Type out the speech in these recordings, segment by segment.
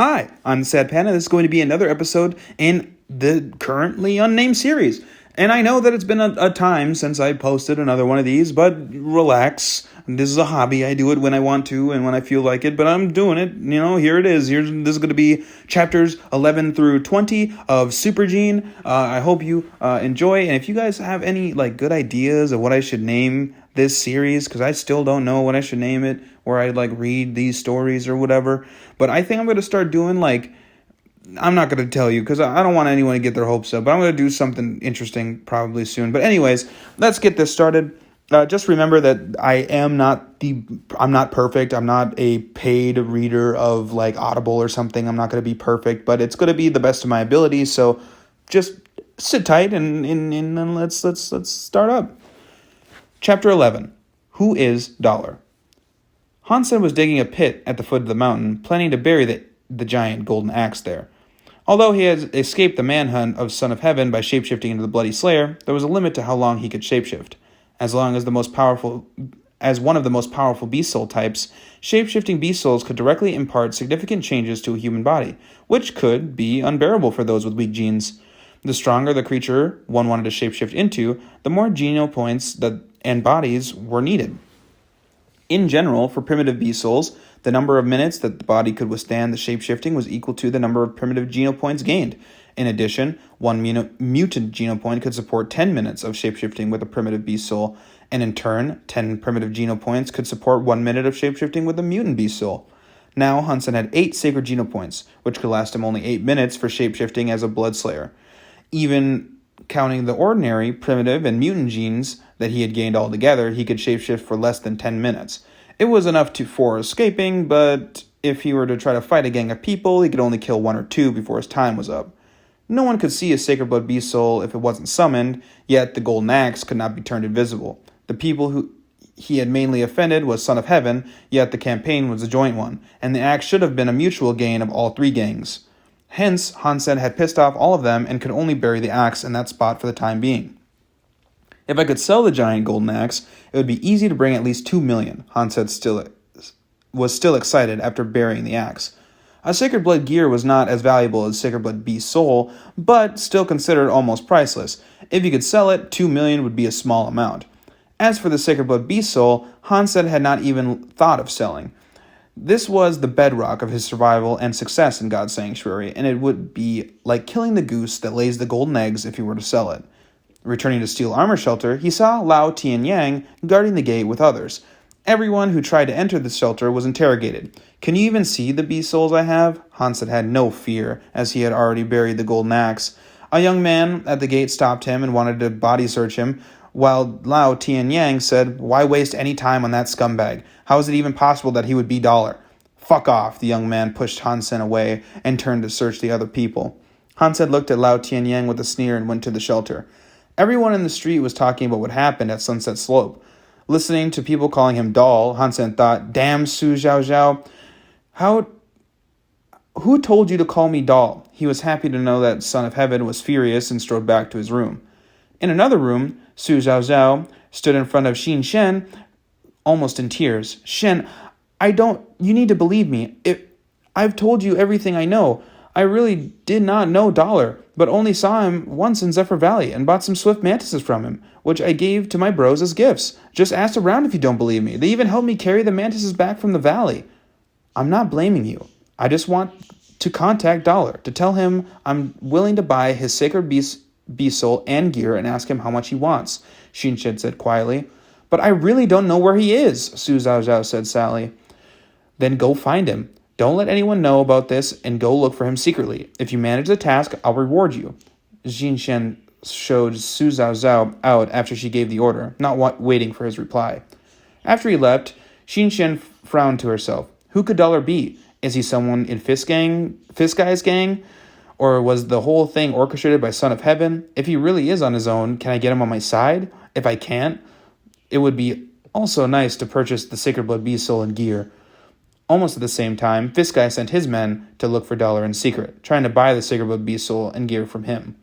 Hi, I'm Sad Panda. This is going to be another episode in the currently unnamed series. And I know that it's been a time since I posted another one of these, but relax. This is a hobby. I do it when I want to and when I feel like it, but I'm doing it. Here it is. This is going to be chapters 11 through 20 of Supergene. I hope you enjoy. And if you guys have any good ideas of what I should name this series, because I still don't know what I should name it, where I read these stories or whatever. But I think I'm going to start doing I'm not going to tell you because I don't want anyone to get their hopes up, but I'm going to do something interesting probably soon. But anyways, let's get this started. Just remember that I'm not perfect. I'm not a paid reader of Audible or something. I'm not going to be perfect, but it's going to be the best of my ability. So just sit tight and let's start up. Chapter 11. Who is Dollar? Hansen was digging a pit at the foot of the mountain, planning to bury the giant golden axe there. Although he had escaped the manhunt of Son of Heaven by shapeshifting into the Bloody Slayer, there was a limit to how long he could shapeshift. As one of the most powerful beast soul types, shapeshifting beast souls could directly impart significant changes to a human body, which could be unbearable for those with weak genes. The stronger the creature one wanted to shapeshift into, the more genial points and bodies were needed. In general, for primitive beast souls, the number of minutes that the body could withstand the shapeshifting was equal to the number of primitive genopoints gained. In addition, one mutant genopoint could support 10 minutes of shapeshifting with a primitive beast soul, and in turn, 10 primitive genopoints could support 1 minute of shapeshifting with a mutant beast soul. Now, Hansen had 8 sacred genopoints, which could last him only 8 minutes for shapeshifting as a bloodslayer. Even counting the ordinary, primitive, and mutant genes that he had gained altogether, he could shapeshift for less than 10 minutes. It was enough for escaping, but if he were to try to fight a gang of people, he could only kill 1 or 2 before his time was up. No one could see a Sacred Blood Beast Soul if it wasn't summoned, yet the Golden Axe could not be turned invisible. The people who he had mainly offended was Son of Heaven, yet the campaign was a joint one, and the axe should have been a mutual gain of all 3 gangs. Hence, Hansen had pissed off all of them and could only bury the axe in that spot for the time being. If I could sell the giant golden axe, it would be easy to bring at least 2 million, Hansen was still excited after burying the axe. A Sacred Blood gear was not as valuable as Sacred Blood Beast Soul, but still considered almost priceless. If you could sell it, 2 million would be a small amount. As for the Sacred Blood Beast Soul, Hansen had not even thought of selling. This was the bedrock of his survival and success in God's Sanctuary, and it would be like killing the goose that lays the golden eggs if he were to sell it. Returning to Steel Armor Shelter, he saw Lao Tianyang guarding the gate with others. Everyone who tried to enter the shelter was interrogated. "Can you even see the beast souls I have?" Hansen had no fear, as he had already buried the golden axe. A young man at the gate stopped him and wanted to body search him, while Lao Tianyang said, "Why waste any time on that scumbag? How is it even possible that he would be Dollar?" "Fuck off," the young man pushed Hansen away and turned to search the other people. Hansen looked at Lao Tianyang with a sneer and went to the shelter. Everyone in the street was talking about what happened at Sunset Slope. Listening to people calling him Doll, Hansen thought, "Damn Su Zhao Zhao. Who told you to call me Doll?" He was happy to know that Son of Heaven was furious and strode back to his room. In another room, Su Zhao Zhao stood in front of Xin Shen, almost in tears. "Shen, you need to believe me. I've told you everything I know. I really did not know Dollar, but only saw him once in Zephyr Valley and bought some swift mantises from him, which I gave to my bros as gifts. Just ask around if you don't believe me. They even helped me carry the mantises back from the valley. I'm not blaming you. I just want to contact Dollar to tell him I'm willing to buy his Sacred Beast Soul and gear and ask him how much he wants," Shinshin said quietly. "But I really don't know where he is," Su Zhao Zhao said sadly. "Then go find him. Don't let anyone know about this and go look for him secretly. If you manage the task, I'll reward you." Jinshen showed Su Zhao Zhao out after she gave the order, not waiting for his reply. After he left, Shinshen frowned to herself. Who could Dollar be? Is he someone in Fisk Guy's gang? Or was the whole thing orchestrated by Son of Heaven? If he really is on his own, can I get him on my side? If I can't, it would be also nice to purchase the Sacred Blood Beast Soul and gear. Almost at the same time, Fisk Guy sent his men to look for Dollar in secret, trying to buy the Sacred Blood Beast Soul and gear from him.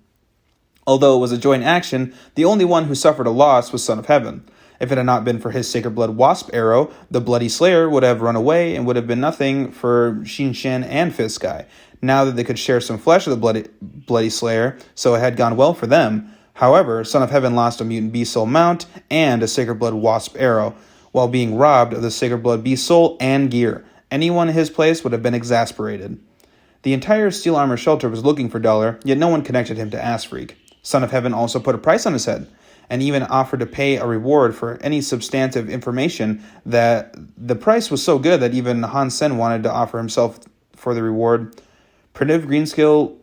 Although it was a joint action, the only one who suffered a loss was Son of Heaven. If it had not been for his Sacred Blood Wasp arrow, the Bloody Slayer would have run away and would have been nothing for Xinshan and Fiskeye. Now that they could share some flesh with the Bloody Slayer, so it had gone well for them. However, Son of Heaven lost a Mutant Beast Soul mount and a Sacred Blood Wasp arrow, while being robbed of the Sacred Blood Beast Soul and gear. Anyone in his place would have been exasperated. The entire Steel Armor shelter was looking for Dollar, yet no one connected him to Ass Freak. Son of Heaven also put a price on his head, and even offered to pay a reward for any substantive information. That the price was so good that even Han Sen wanted to offer himself for the reward. Primitive Greenscale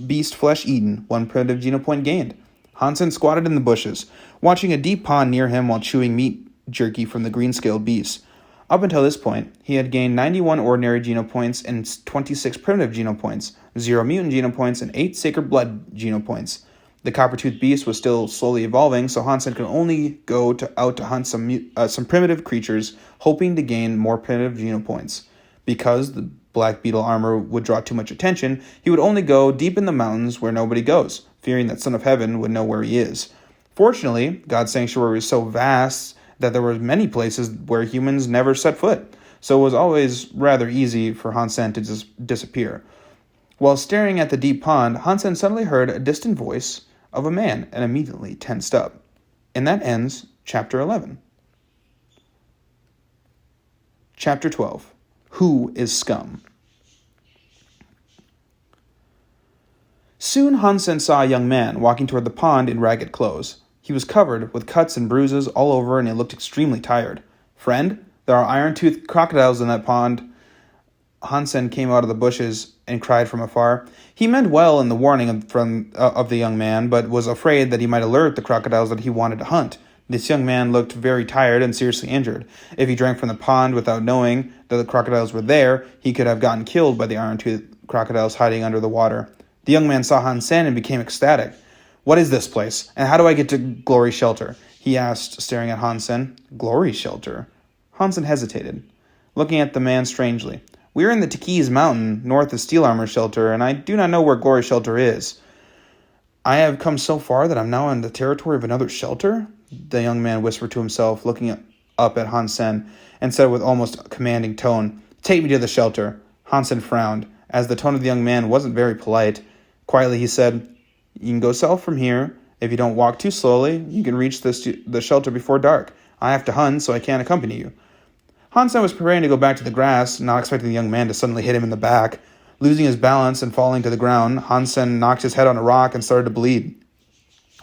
Beast Flesh eaten, 1 primitive Genopoint gained. Han Sen squatted in the bushes, watching a deep pond near him while chewing meat jerky from the green-scaled beast. Up until this point, he had gained 91 ordinary Genopoints and 26 primitive Genopoints, 0 mutant Genopoints, and 8 Sacred Blood Genopoints. The Coppertooth Beast was still slowly evolving, so Han Sen could only go out to hunt some primitive creatures, hoping to gain more primitive Genopoints. Because the Black Beetle armor would draw too much attention, he would only go deep in the mountains where nobody goes, fearing that Son of Heaven would know where he is. Fortunately, God's Sanctuary was so vast that there were many places where humans never set foot, so it was always rather easy for Han Sen to disappear. While staring at the deep pond, Han Sen suddenly heard a distant voice of a man and immediately tensed up. And that ends Chapter 11. Chapter 12. Who is Scum? Soon Han Sen saw a young man walking toward the pond in ragged clothes. He was covered with cuts and bruises all over, and he looked extremely tired. "Friend, there are iron-toothed crocodiles in that pond." Han Sen came out of the bushes and cried from afar. He meant well in the warning of the young man, but was afraid that he might alert the crocodiles that he wanted to hunt. This young man looked very tired and seriously injured. If he drank from the pond without knowing that the crocodiles were there, he could have gotten killed by the iron-toothed crocodiles hiding under the water. The young man saw Han Sen and became ecstatic. "What is this place, and how do I get to Glory Shelter?" he asked, staring at Han Sen. "Glory Shelter?" Han Sen hesitated, looking at the man strangely. "We are in the Tequiz Mountain, north of Steel Armor Shelter, and I do not know where Glory Shelter is." "I have come so far that I'm now in the territory of another shelter?" the young man whispered to himself, looking up at Han Sen, and said with almost a commanding tone, "Take me to the shelter." Han Sen frowned, as the tone of the young man wasn't very polite. Quietly he said, "You can go south from here. If you don't walk too slowly, you can reach the shelter before dark. I have to hunt, so I can't accompany you." Han Sen was preparing to go back to the grass, not expecting the young man to suddenly hit him in the back. Losing his balance and falling to the ground, Han Sen knocked his head on a rock and started to bleed.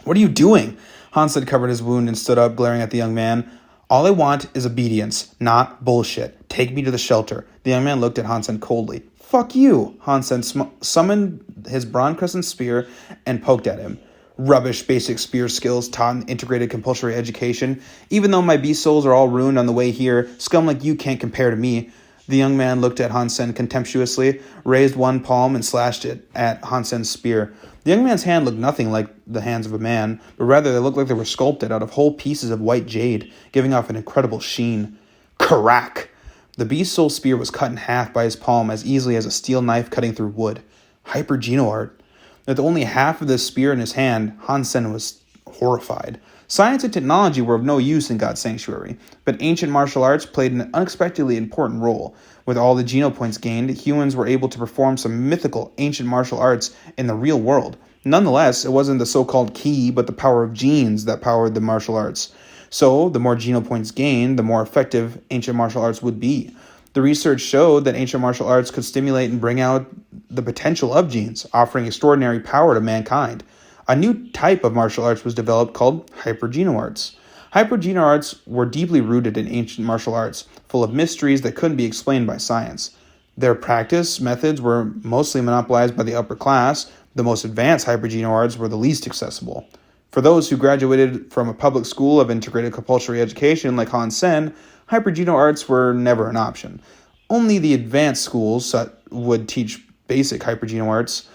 "What are you doing?" Han Sen covered his wound and stood up, glaring at the young man. "All I want is obedience, not bullshit. Take me to the shelter." The young man looked at Han Sen coldly. "Fuck you!" Han Sen summoned his Bronze Crescent spear and poked at him. "Rubbish basic spear skills taught in integrated compulsory education. Even though my beast souls are all ruined on the way here, scum like you can't compare to me." The young man looked at Han Sen contemptuously, raised one palm and slashed it at Han Sen's spear. The young man's hand looked nothing like the hands of a man, but rather they looked like they were sculpted out of whole pieces of white jade, giving off an incredible sheen. Crack! The beast soul spear was cut in half by his palm as easily as a steel knife cutting through wood. Hyper-Geno art. With only half of the spear in his hand, Han Sen was horrified. Science and technology were of no use in God's Sanctuary, but ancient martial arts played an unexpectedly important role. With all the Genopoints gained, humans were able to perform some mythical ancient martial arts in the real world. Nonetheless, it wasn't the so-called ki, but the power of genes that powered the martial arts. So, the more Genopoints gained, the more effective ancient martial arts would be. The research showed that ancient martial arts could stimulate and bring out the potential of genes, offering extraordinary power to mankind. A new type of martial arts was developed called Hyper-Geno arts. Hyper-Geno arts were deeply rooted in ancient martial arts, full of mysteries that couldn't be explained by science. Their practice methods were mostly monopolized by the upper class. The most advanced Hyper-Geno arts were the least accessible. For those who graduated from a public school of integrated compulsory education like Han Sen, Hyper-Geno arts were never an option. Only the advanced schools would teach basic Hyper-Geno arts.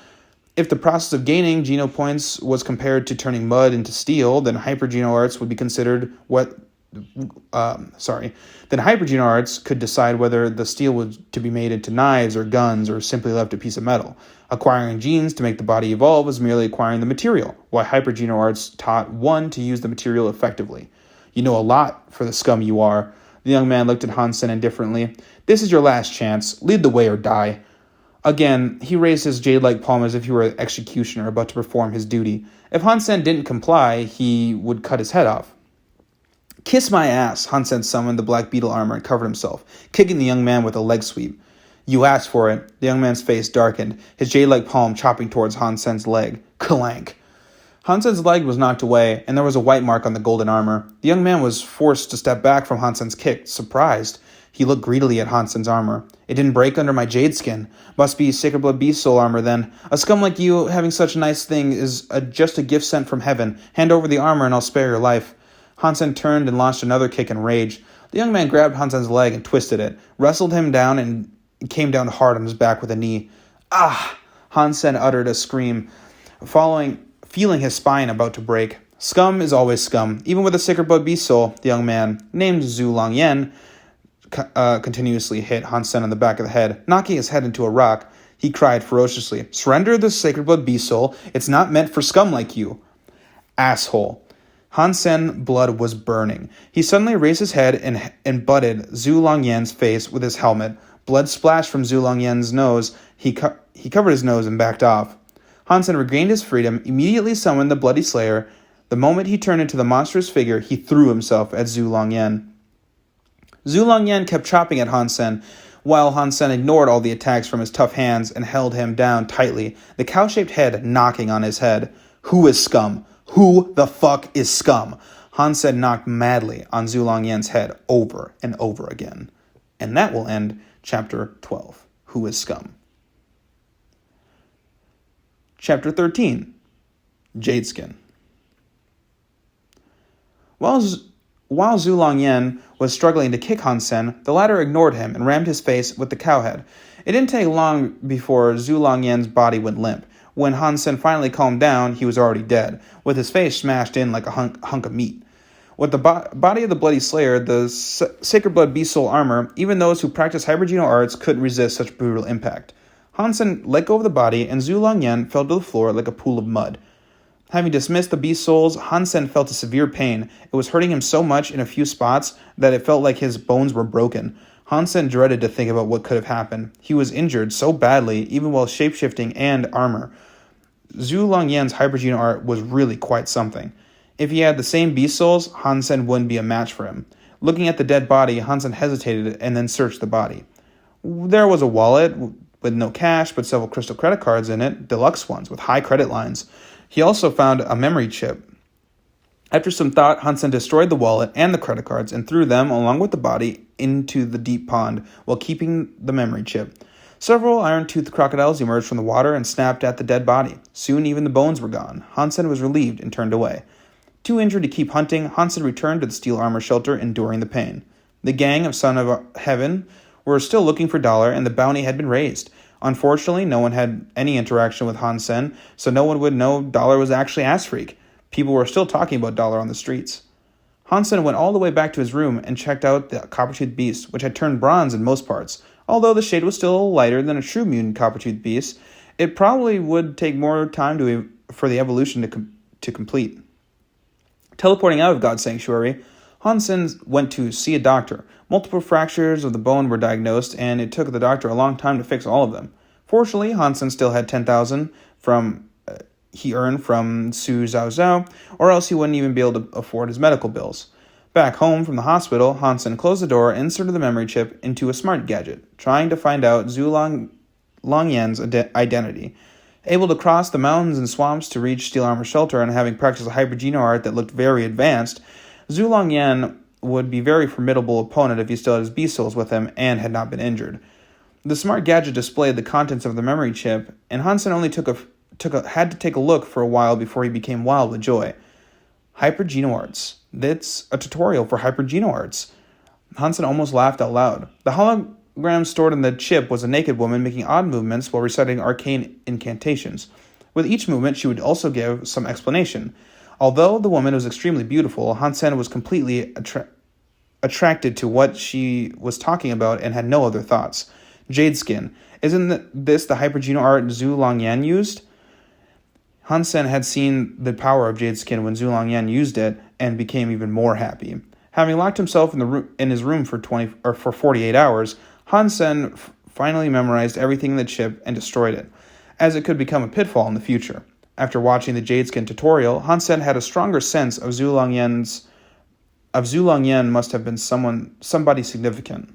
If the process of gaining Genopoints was compared to turning mud into steel, then Hyper-Geno arts would be considered Then Hyper-Geno arts could decide whether the steel was to be made into knives or guns or simply left a piece of metal. Acquiring genes to make the body evolve was merely acquiring the material, while Hyper-Geno arts taught one to use the material effectively. You know a lot for the scum you are. The young man looked at Hansen indifferently. This is your last chance. Lead the way or die. Again, he raised his jade-like palm as if he were an executioner about to perform his duty. If Hansen didn't comply, he would cut his head off. Kiss my ass, Hansen summoned the black beetle armor and covered himself, kicking the young man with a leg sweep. You asked for it. The young man's face darkened, his jade-like palm chopping towards Hansen's leg. Clank. Hansen's leg was knocked away, and there was a white mark on the golden armor. The young man was forced to step back from Hansen's kick, surprised. He looked greedily at Hansen's armor. It didn't break under my jade skin. Must be Sacred Blood Beast Soul armor, then. A scum like you having such a nice thing is just a gift sent from heaven. Hand over the armor and I'll spare your life. Hansen turned and launched another kick in rage. The young man grabbed Hansen's leg and twisted it, wrestled him down, and came down hard on his back with a knee. Ah! Hansen uttered a scream, feeling his spine about to break. Scum is always scum, even with a Sacred Blood Beast Soul. The young man, named Zhu Longyan, continuously hit Hansen on the back of the head, knocking his head into a rock. He cried ferociously, Surrender the Sacred Blood Beast Soul. It's not meant for scum like you. Asshole. Hansen blood was burning. He suddenly raised his head and butted Zhu Longyan's face with his helmet. Blood splashed from Zhu Longyan's nose. He covered his nose and backed off. Hansen regained his freedom, immediately summoned the Bloody Slayer. The moment he turned into the monstrous figure, he threw himself at Zhu Longyan. Zhu Longyan kept chopping at Hansen, while Hansen ignored all the attacks from his tough hands and held him down tightly, the cow-shaped head knocking on his head. Who is scum? Who the fuck is scum? Hansen knocked madly on Zhu Longyan's head over and over again. And that will end Chapter 12. Who is scum? Chapter 13. Jade Skin. While Zhu Longyan was struggling to kick Hansen, the latter ignored him and rammed his face with the cow head. It didn't take long before Zhu Longyan's body went limp. When Hansen finally calmed down, he was already dead, with his face smashed in like a hunk of meat. With the body of the Bloody Slayer, the Sacred Blood Beast Soul armor, even those who practice hypergenial arts couldn't resist such brutal impact. Hansen let go of the body, and Zhu Longyan fell to the floor like a pool of mud. Having dismissed the beast souls, Hansen felt a severe pain. It was hurting him so much in a few spots that it felt like his bones were broken. Hansen dreaded to think about what could have happened. He was injured so badly, even while shapeshifting and armor. Zhu Longyan's hypergenial art was really quite something. If he had the same beast souls, Hansen wouldn't be a match for him. Looking at the dead body, Hansen hesitated and then searched the body. There was a wallet with no cash, but several crystal credit cards in it, deluxe ones with high credit lines. He also found a memory chip. After some thought, Hansen destroyed the wallet and the credit cards and threw them, along with the body, into the deep pond while keeping the memory chip. Several iron-toothed crocodiles emerged from the water and snapped at the dead body. Soon even the bones were gone. Hansen was relieved and turned away. Too injured to keep hunting, Hansen returned to the steel armor shelter, enduring the pain. The gang of Son of Heaven were still looking for Dollar, and the bounty had been raised. Unfortunately, no one had any interaction with Hansen, so no one would know Dollar was actually Ass-Freak. People were still talking about Dollar on the streets. Hansen went all the way back to his room and checked out the copper-toothed beast, which had turned bronze in most parts. Although the shade was still lighter than a true mutant copper-toothed beast, it probably would take more time for the evolution to complete. Teleporting out of God's Sanctuary, Hansen went to see a doctor. Multiple fractures of the bone were diagnosed, and it took the doctor a long time to fix all of them. Fortunately, Hansen still had 10,000 he earned from Su Zhao Zhao, or else he wouldn't even be able to afford his medical bills. Back home from the hospital, Hansen closed the door and inserted the memory chip into a smart gadget, trying to find out Zhu Longyan's identity. Able to cross the mountains and swamps to reach Steel Armor Shelter and having practiced a hypergenial art that looked very advanced, Zhu Longyan would be a very formidable opponent if he still had his beast souls with him and had not been injured. The smart gadget displayed the contents of the memory chip, and Hansen only had to take a look for a while before he became wild with joy. Hypergenial arts. That's a tutorial for hypergenial arts. Hansen almost laughed out loud. The hologram stored in the chip was a naked woman making odd movements while reciting arcane incantations. With each movement, she would also give some explanation. Although the woman was extremely beautiful, Hansen was completely attracted to what she was talking about and had no other thoughts. Jade skin. Isn't this the hypergenial art Zhu Longyan used? Hansen had seen the power of Jade skin when Zhu Longyan used it, and became even more happy. Having locked himself in his room for 48 hours, Han Sen finally memorized everything in the chip and destroyed it, as it could become a pitfall in the future. After watching the Jade Skin tutorial, Han Sen had a stronger sense of Zhulang Yan must have been somebody significant.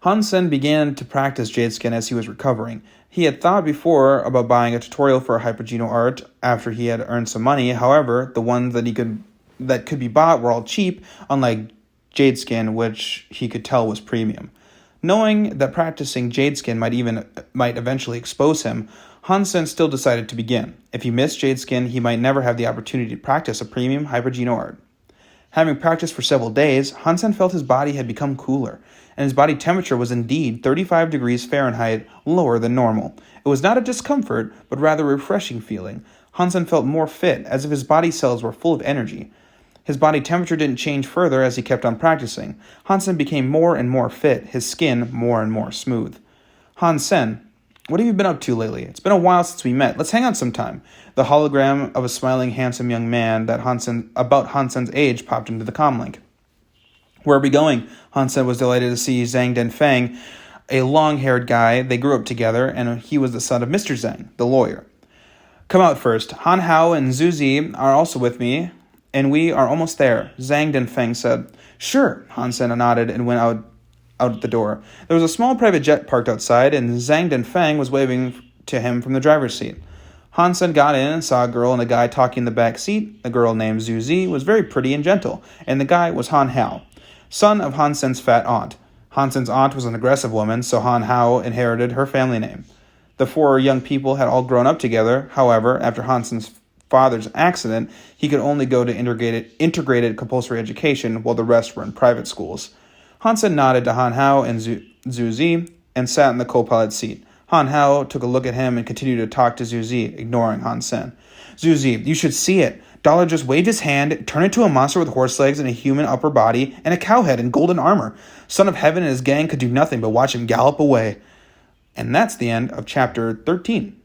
Han Sen began to practice Jade Skin as he was recovering. He had thought before about buying a tutorial for hypergeno art after he had earned some money. However, the ones that could be bought were all cheap, unlike Jade Skin, which he could tell was premium. Knowing that practicing Jade Skin might eventually expose him, Han Sen still decided to begin. If he missed Jade Skin, he might never have the opportunity to practice a premium hypergeno art. Having practiced for several days, Han Sen felt his body had become cooler, and his body temperature was indeed 35 degrees Fahrenheit lower than normal. It was not a discomfort, but rather a refreshing feeling. Han Sen felt more fit, as if his body cells were full of energy. His body temperature didn't change further as he kept on practicing. Han Sen became more and more fit, his skin more and more smooth. Han Sen, what have you been up to lately? It's been a while since we met. Let's hang out sometime. The hologram of a smiling, handsome young man that about Han Sen's age popped into the comlink. Where are we going? Han Sen was delighted to see Zhang Denfeng, a long-haired guy. They grew up together, and he was the son of Mr. Zhang, the lawyer. Come out first. Han Hao and Zhu Zi are also with me, and we are almost there, Zhang Denfeng said. Sure, Han Sen nodded and went out the door. There was a small private jet parked outside, and Zhang Denfeng was waving to him from the driver's seat. Han Sen got in and saw a girl and a guy talking in the back seat. The girl, named Zhu Zi, was very pretty and gentle, and the guy was Han Hao, son of Han Sen's fat aunt. Han Sen's aunt was an aggressive woman, so Han Hao inherited her family name. The four young people had all grown up together. However, after Han Sen's father's accident, he could only go to integrated compulsory education, while the rest were in private schools. Han Sen nodded to Han Hao and Zhu Zi and sat in the co-pilot seat. Han Hao took a look at him and continued to talk to Zhu Zi, ignoring Han Sen. Zhu Zi, you should see it. Dollar just waved his hand, turned into a monster with horse legs and a human upper body, and a cow head and golden armor. Son of Heaven and his gang could do nothing but watch him gallop away. And that's the end of Chapter 13.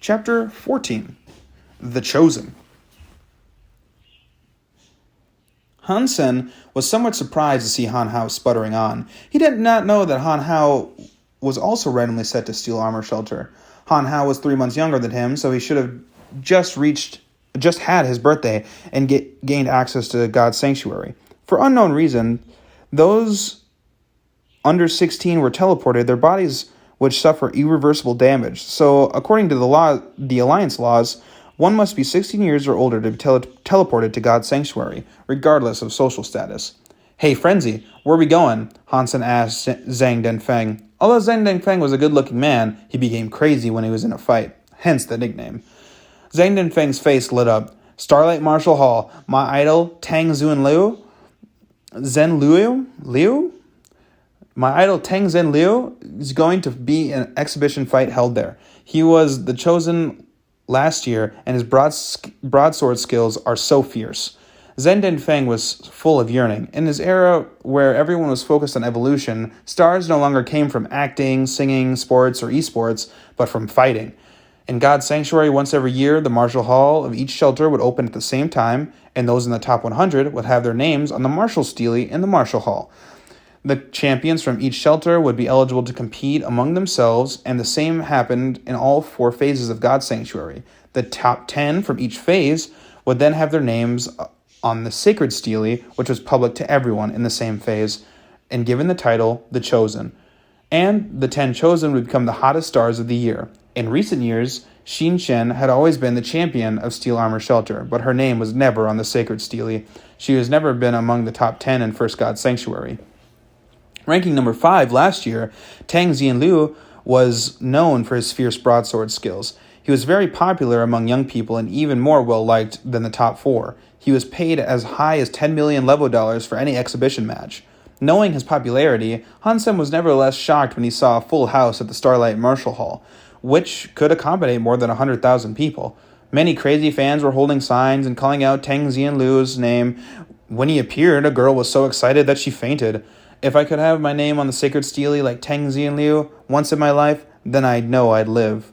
Chapter 14. The Chosen. Han Sen was somewhat surprised to see Han Hao sputtering on. He did not know that Han Hao was also randomly set to Steel Armor Shelter. Han Hao was 3 months younger than him, so he should have just had his birthday and gained access to God's Sanctuary. For unknown reason, those under 16 were teleported, their bodies would suffer irreversible damage. So, according to the Alliance laws, one must be 16 years or older to be teleported to God's Sanctuary, regardless of social status. Hey, Frenzy, where are we going? Han Sen asked Zhang Denfeng. Although Zhang Denfeng was a good-looking man, he became crazy when he was in a fight, hence the nickname. Zhang Denfeng's face lit up. Starlight Martial Hall, my idol Tang Zhen Liu? My idol Tang Zhen Liu is going to be an exhibition fight held there. He was the chosen last year, and his broadsword skills are so fierce. Zhang Denfeng was full of yearning. In his era where everyone was focused on evolution, stars no longer came from acting, singing, sports, or esports, but from fighting. In God's Sanctuary, once every year, the Martial Hall of each shelter would open at the same time, and those in the top 100 would have their names on the Martial Stele in the Martial Hall. The champions from each shelter would be eligible to compete among themselves, and the same happened in all 4 phases of God's Sanctuary. The top 10 from each phase would then have their names on the Sacred Stele, which was public to everyone in the same phase, and given the title, The Chosen. And the 10 chosen would become the hottest stars of the year. In recent years, Xin Shen had always been the champion of Steel Armor Shelter, but her name was never on the Sacred Stele. She has never been among the top 10 in First God's Sanctuary. Ranking number 5 last year, Tang Xianliu was known for his fierce broadsword skills. He was very popular among young people and even more well-liked than the top 4. He was paid as high as 10 million levo dollars for any exhibition match. Knowing his popularity, Han Sen was nevertheless shocked when he saw a full house at the Starlight Martial Hall, which could accommodate more than 100,000 people. Many crazy fans were holding signs and calling out Tang Xianliu's name. When he appeared, a girl was so excited that she fainted. If I could have my name on the Sacred Stele like Tang Xianliu once in my life, then I'd know I'd lived.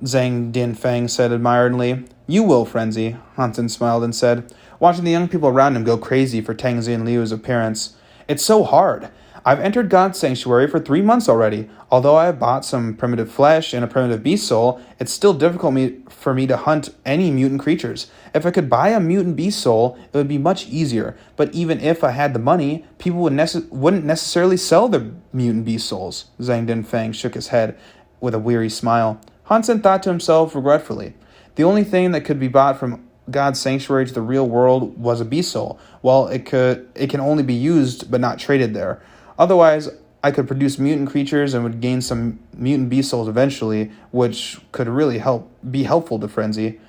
Zhang Dinfang said admiringly. You will, Frenzy, Hansen smiled and said, watching the young people around him go crazy for Tang Liu's appearance. It's so hard. I've entered God's sanctuary for 3 months already. Although I have bought some primitive flesh and a primitive beast soul, it's still difficult for me to hunt any mutant creatures. If I could buy a mutant beast soul, it would be much easier. But even if I had the money, people wouldn't necessarily sell their mutant beast souls. Zhang Dinfang shook his head with a weary smile. Hansen thought to himself regretfully. The only thing that could be bought from God's sanctuary to the real world was a beast soul. Well, it can only be used but not traded there. Otherwise, I could produce mutant creatures and would gain some mutant beast souls eventually, which could really be helpful to Frenzy.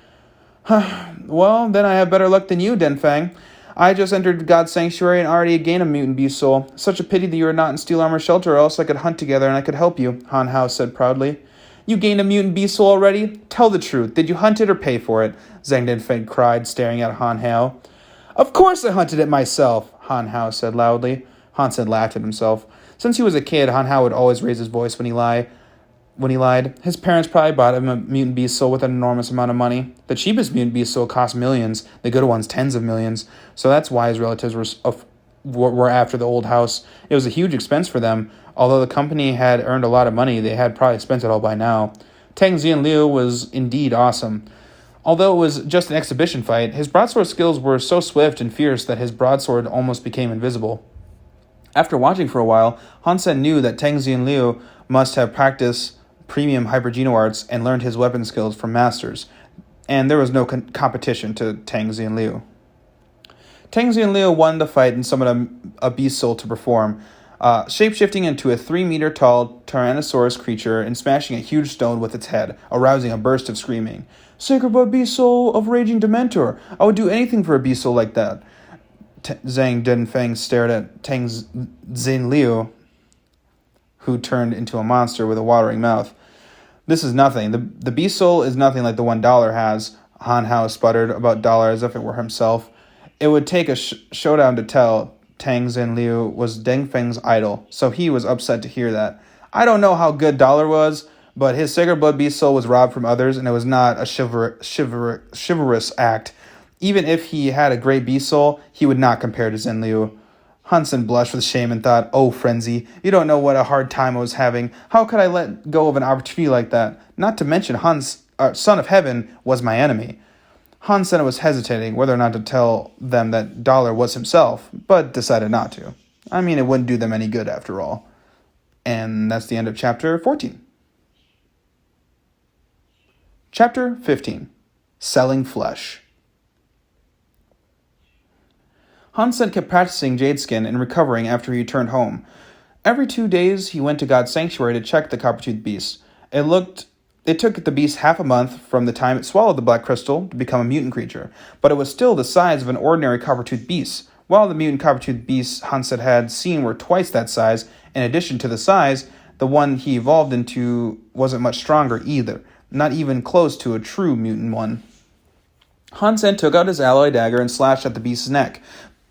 Well, then I have better luck than you, Denfang. I just entered God's sanctuary and already gained a mutant beast soul. Such a pity that you are not in Steel Armor Shelter, or else I could hunt together and I could help you, Han Hao said proudly. You gained a mutant beast soul already? Tell the truth. Did you hunt it or pay for it? Zhang Dinfeng cried, staring at Han Hao. Of course I hunted it myself, Han Hao said loudly. Hansen laughed at himself. Since he was a kid, Han Hao would always raise his voice when he lied. His parents probably bought him a mutant beast soul with an enormous amount of money. The cheapest mutant beast soul cost millions, the good ones tens of millions. So that's why his relatives were after the old house. It was a huge expense for them. Although the company had earned a lot of money, they had probably spent it all by now. Tang Liu was indeed awesome. Although it was just an exhibition fight, his broadsword skills were so swift and fierce that his broadsword almost became invisible. After watching for a while, Hansen knew that Tang Liu must have practiced premium hypergeno arts and learned his weapon skills from masters, and there was no competition to Tang Liu. Tang Liu won the fight and summoned a beast soul to perform, shapeshifting into a 3-meter-tall Tyrannosaurus creature and smashing a huge stone with its head, arousing a burst of screaming. Sacred blood beast soul of raging Dementor! I would do anything for a beast soul like that. Zhang Dinfeng stared at Tang Liu, who turned into a monster with a watering mouth. This is nothing. The beast soul is nothing like the one Dollar has, Han Hao sputtered about Dollar as if it were himself. It would take a showdown to tell. Tang Liu was Deng Feng's idol, so he was upset to hear that. I don't know how good Dollar was, but his sacred blood beast soul was robbed from others, and it was not a chivalrous act. Even if he had a great beast soul, he would not compare to Zhen Liu. Hansen blushed with shame and thought, oh, Frenzy, you don't know what a hard time I was having. How could I let go of an opportunity like that? Not to mention Son of Heaven was my enemy. Hansen was hesitating whether or not to tell them that Dollar was himself, but decided not to. I mean, it wouldn't do them any good after all. And that's the end of chapter 14. Chapter 15. Selling Flesh. Hansen kept practicing jade skin and recovering after he returned home. Every 2 days, he went to God's sanctuary to check the copper-toothed beast. It took the beast half a month from the time it swallowed the black crystal to become a mutant creature, but it was still the size of an ordinary copper-toothed beast. While the mutant copper-toothed beasts Hansen had seen were twice that size, in addition to the size, the one he evolved into wasn't much stronger either, not even close to a true mutant one. Hansen took out his alloy dagger and slashed at the beast's neck,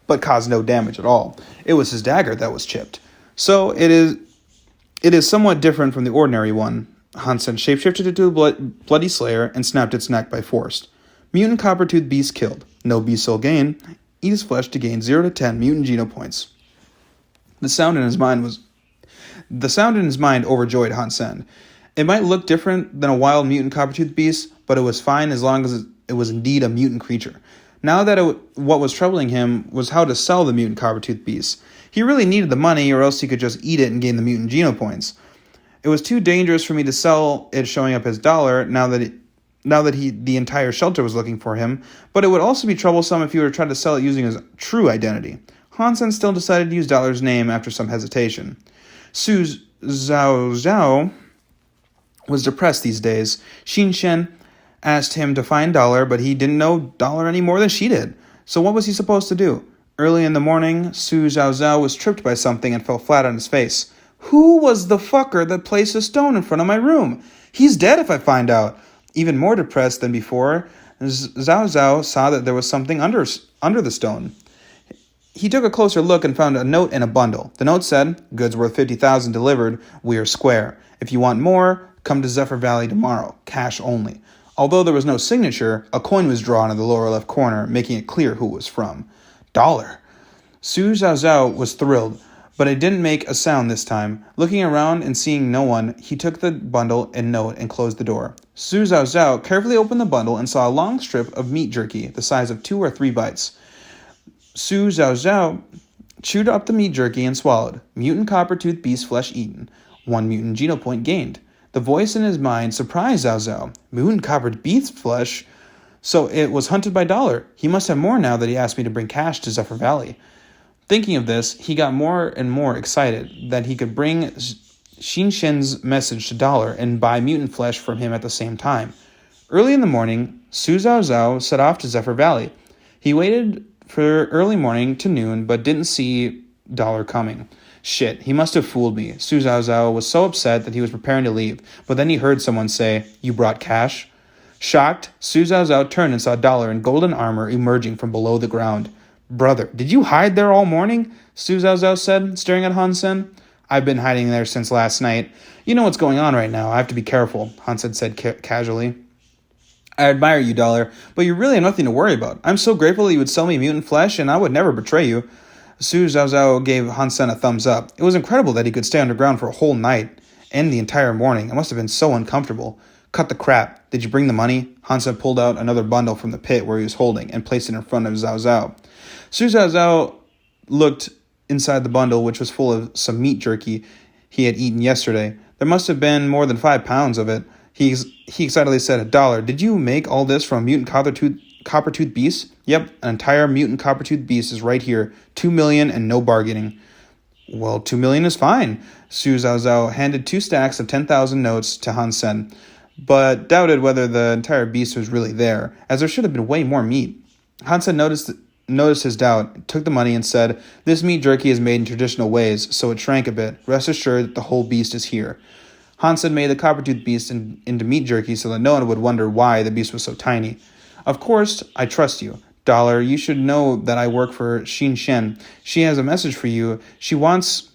but caused no damage at all. It was his dagger that was chipped. So it is somewhat different from the ordinary one. Hansen shapeshifted into a bloody slayer and snapped its neck by force. Mutant copper-toothed beast killed. No beast soul gain. Eat his flesh to gain 0 to 10 mutant geno points. The sound in his mind overjoyed Hansen. It might look different than a wild mutant copper-toothed beast, but it was fine as long as it was indeed a mutant creature. Now that what was troubling him was how to sell the mutant copper-toothed beast. He really needed the money, or else he could just eat it and gain the mutant geno points. It was too dangerous for me to sell it showing up as Dollar now that the entire shelter was looking for him, but it would also be troublesome if he were to try to sell it using his true identity. Hansen still decided to use Dollar's name after some hesitation. Su Zhao was depressed these days. Xin Shen asked him to find Dollar, but he didn't know Dollar any more than she did. So what was he supposed to do? Early in the morning, Su Zhao was tripped by something and fell flat on his face. Who was the fucker that placed a stone in front of my room? He's dead if I find out. Even more depressed than before, Zhao saw that there was something under the stone. He took a closer look and found a note in a bundle. The note said, goods worth 50,000 delivered, we are square. If you want more, Come to Zephyr Valley tomorrow. Cash only. Although there was no signature, a coin was drawn in the lower left corner, making it clear who it was from. $1. Su Zhao Zhao was thrilled, but it didn't make a sound this time. Looking around and seeing no one, he took the bundle and note and closed the door. Su Zhao Zhao carefully opened the bundle and saw a long strip of meat jerky, the size of 2 or 3 bites. Su Zhao Zhao chewed up the meat jerky and swallowed. Mutant copper-tooth beast flesh eaten. 1 mutant genopoint gained. The voice in his mind surprised Zhao Zhao. Mutant coppered beast flesh? So it was hunted by Dollar. He must have more now that he asked me to bring cash to Zephyr Valley. Thinking of this, he got more and more excited that he could bring Xin Shen's message to Dollar and buy mutant flesh from him at the same time. Early in the morning, Su Zhao Zhao set off to Zephyr Valley. He waited for early morning to noon, but didn't see Dollar coming. Shit, he must have fooled me. Su Zhao Zhao was so upset that he was preparing to leave, but then he heard someone say, "You brought cash?" Shocked, Su Zhao Zhao turned and saw Dollar in golden armor emerging from below the ground. "Brother, did you hide there all morning?" Su Zhao Zhao said, staring at Han Sen. "I've been hiding there since last night. You know what's going on right now. I have to be careful," Han Sen said casually. "I admire you, Dollar, but you really have nothing to worry about. I'm so grateful that you would sell me mutant flesh, and I would never betray you." Su Zhao Zhao gave Han Sen a thumbs up. It was incredible that he could stay underground for a whole night and the entire morning. It must have been so uncomfortable. "Cut the crap. Did you bring the money?" Han Sen pulled out another bundle from the pit where he was holding and placed it in front of Zhao Zhao. Su Zhao Zhao looked inside the bundle, which was full of some meat jerky he had eaten yesterday. There must have been more than 5 pounds of it. He excitedly said, "$1. Did you make all this from mutant copper-tooth beast?" "Yep, an entire mutant copper-tooth beast is right here. 2 million and no bargaining." "Well, 2 million is fine." Su Zhao Zhao handed 2 stacks of 10,000 notes to Han Sen, but doubted whether the entire beast was really there, as there should have been way more meat. Han Sen noticed his doubt, took the money and said, "This meat jerky is made in traditional ways, so it shrank a bit. Rest assured that the whole beast is here." Han Sen made the copper-tooth beast into meat jerky so that no one would wonder why the beast was so tiny. "Of course, I trust you. Dollar, you should know that I work for Xin Shen. She has a message for you. She wants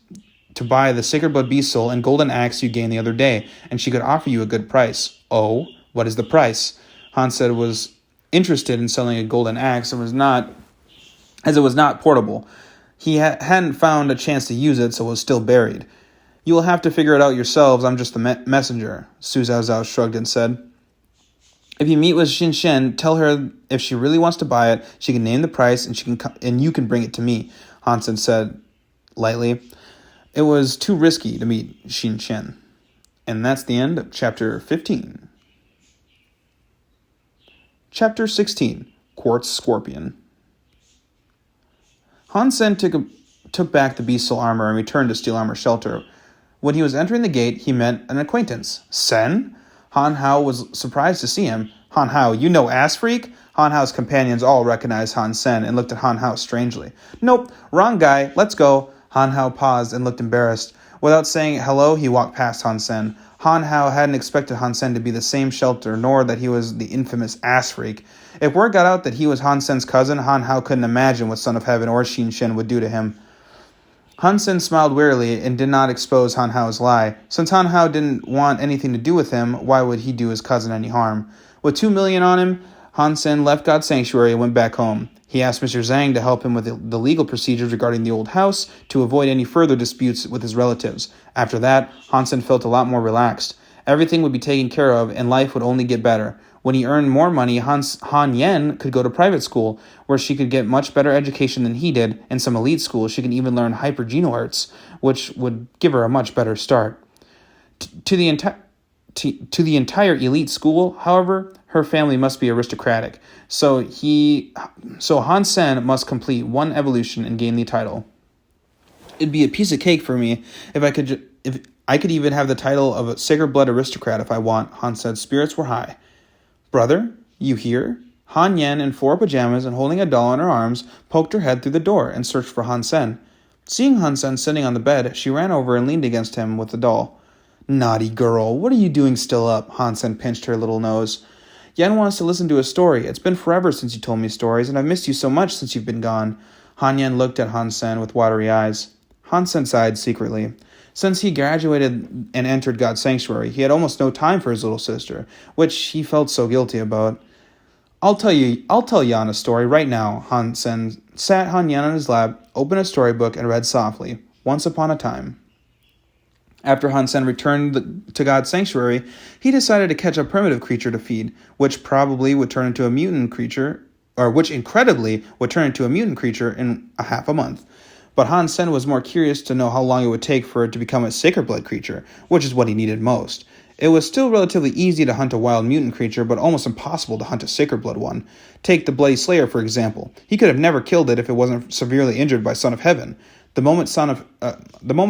to buy the Sacred Blood Beast Soul and golden axe you gained the other day, and she could offer you a good price." "Oh, what is the price?" Han Sen was interested in selling a golden axe and as it was not portable. He hadn't found a chance to use it, so it was still buried. "You will have to figure it out yourselves. I'm just the messenger," Su Zhao Zhao shrugged and said. "If you meet with Xin Shen, tell her if she really wants to buy it, she can name the price and you can bring it to me," Han Sen said lightly. It was too risky to meet Xin Shen. And that's the end of Chapter 15. Chapter 16, Quartz Scorpion. Han Sen took back the beast soul armor and returned to Steel Armor Shelter. When he was entering the gate, he met an acquaintance. "Sen?" Han Hao was surprised to see him. "Han Hao, you know ass freak?" Han Hao's companions all recognized Han Sen and looked at Han Hao strangely. "Nope, wrong guy, let's go." Han Hao paused and looked embarrassed. Without saying hello, he walked past Han Sen. Han Hao hadn't expected Han Sen to be the same shelter, nor that he was the infamous ass freak. If word got out that he was Han Sen's cousin, Han Hao couldn't imagine what Son of Heaven or Xin Shen would do to him. Han Sen smiled wearily and did not expose Han Hao's lie. Since Han Hao didn't want anything to do with him, why would he do his cousin any harm? With 2 million on him, Han Sen left God's Sanctuary and went back home. He asked Mr. Zhang to help him with the legal procedures regarding the old house to avoid any further disputes with his relatives. After that, Han Sen felt a lot more relaxed. Everything would be taken care of and life would only get better. When he earned more money, Han Yen could go to private school, where she could get much better education than he did, and some elite schools she could even learn hypergeno arts, which would give her a much better start. To the entire elite school, however, her family must be aristocratic, so Han Sen must complete 1 evolution and gain the title. "It'd be a piece of cake for me if I could even have the title of a Sacred Blood Aristocrat if I want," Han said. Spirits were high. "Brother, you here?" Han Yen, in 4 pajamas and holding a doll in her arms, poked her head through the door and searched for Han Sen. Seeing Han Sen sitting on the bed, she ran over and leaned against him with the doll. "Naughty girl, what are you doing still up?" Han Sen pinched her little nose. "Yen wants to listen to a story. It's been forever since you told me stories, and I've missed you so much since you've been gone." Han Yen looked at Han Sen with watery eyes. Han Sen sighed secretly. Since he graduated and entered God's sanctuary, he had almost no time for his little sister, which he felt so guilty about. I'll tell Jan a story right now. Han Sen sat Han Yan on his lap, opened a storybook, and read softly. Once upon a time. After Han Sen returned to God's sanctuary, he decided to catch a primitive creature to feed, which probably would turn into a mutant creature, or which incredibly would turn into a mutant creature in a half a month. But Han Sen was more curious to know how long it would take for it to become a sacred blood creature, which is what he needed most. It was still relatively easy to hunt a wild mutant creature, but almost impossible to hunt a sacred blood one. Take the Bloody Slayer, for example. He could have never killed it if it wasn't severely injured by Son of Heaven. The moment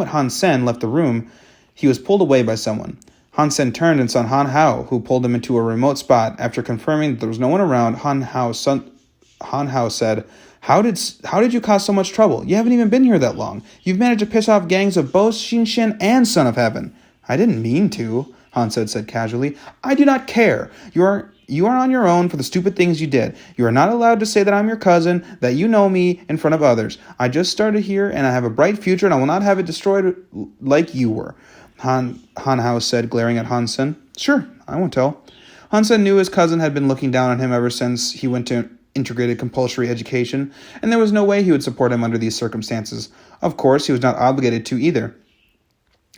Han Sen left the room, he was pulled away by someone. Han Sen turned and saw Han Hao, who pulled him into a remote spot. After confirming that there was no one around, Han Hao said, How did you cause so much trouble? You haven't even been here that long. You've managed to piss off gangs of both Xinshen and Son of Heaven. I didn't mean to, Han said casually. I do not care. You are on your own for the stupid things you did. You are not allowed to say that I'm your cousin, that you know me, in front of others. I just started here, and I have a bright future, and I will not have it destroyed like you were. Han Hao said, glaring at Han Sen. Sure, I won't tell. Han Sen knew his cousin had been looking down on him ever since he went to integrated compulsory education, and there was no way he would support him under these circumstances. Of course, he was not obligated to either.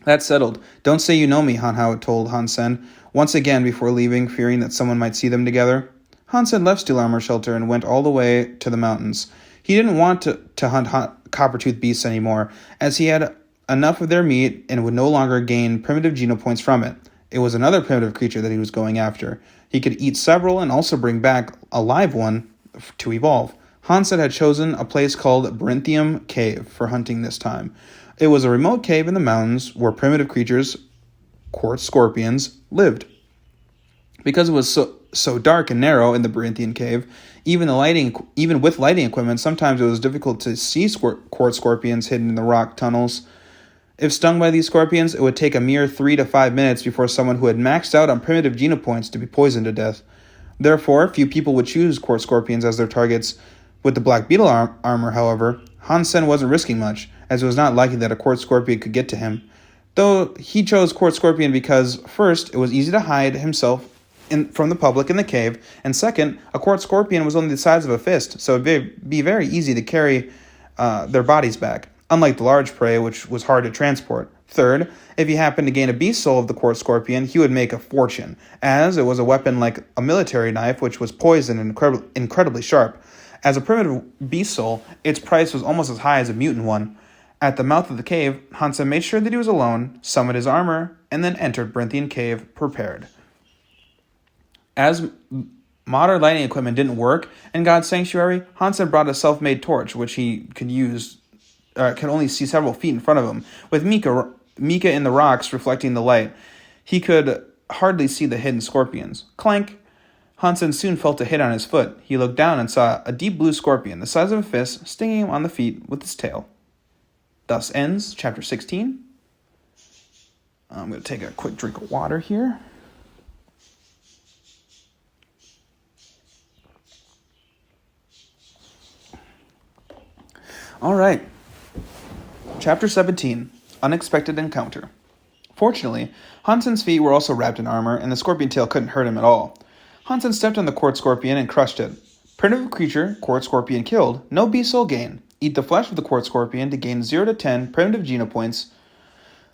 That's settled. Don't say you know me, Han Hao told Han Sen, once again before leaving, fearing that someone might see them together. Han Sen left Steel Armor Shelter and went all the way to the mountains. He didn't want to hunt copper-toothed beasts anymore, as he had enough of their meat and would no longer gain primitive genopoints from it. It was another primitive creature that he was going after. He could eat several and also bring back a live one to evolve. Han Sen had chosen a place called Berinthium Cave for hunting this time. It was a remote cave in the mountains where primitive creatures, quartz scorpions, lived. Because it was so dark and narrow in the Berinthium Cave, even with lighting equipment, sometimes it was difficult to see quartz scorpions hidden in the rock tunnels. If stung by these scorpions, it would take a mere 3 to 5 minutes before someone who had maxed out on primitive genopoints to be poisoned to death. Therefore, few people would choose quartz scorpions as their targets. With the black beetle armor, however, Han Sen wasn't risking much, as it was not likely that a quartz scorpion could get to him. Though he chose quartz scorpion because, first, it was easy to hide himself from the public in the cave, and second, a quartz scorpion was only the size of a fist, so it would be very easy to carry their bodies back, unlike the large prey, which was hard to transport. Third, if he happened to gain a beast soul of the quartz scorpion, he would make a fortune, as it was a weapon like a military knife, which was poisoned and incredibly sharp. As a primitive beast soul, its price was almost as high as a mutant one. At the mouth of the cave, Han Sen made sure that he was alone, summoned his armor, and then entered Berinthium Cave prepared. As modern lighting equipment didn't work in God's sanctuary, Han Sen brought a self-made torch, which he could only see several feet in front of him, with Mika in the rocks reflecting the light. He could hardly see the hidden scorpions. Clank! Han Sen soon felt a hit on his foot. He looked down and saw a deep blue scorpion, the size of a fist, stinging him on the feet with its tail. Thus ends chapter 16. I'm going to take a quick drink of water here. All right. Chapter 17. Unexpected Encounter. Fortunately, Han Sen's feet were also wrapped in armor, and the scorpion tail couldn't hurt him at all. Han Sen stepped on the quartz scorpion and crushed it. Primitive creature, quartz scorpion killed, no beast soul gain. Eat the flesh of the quartz scorpion to gain 0 to 10 primitive genopoints.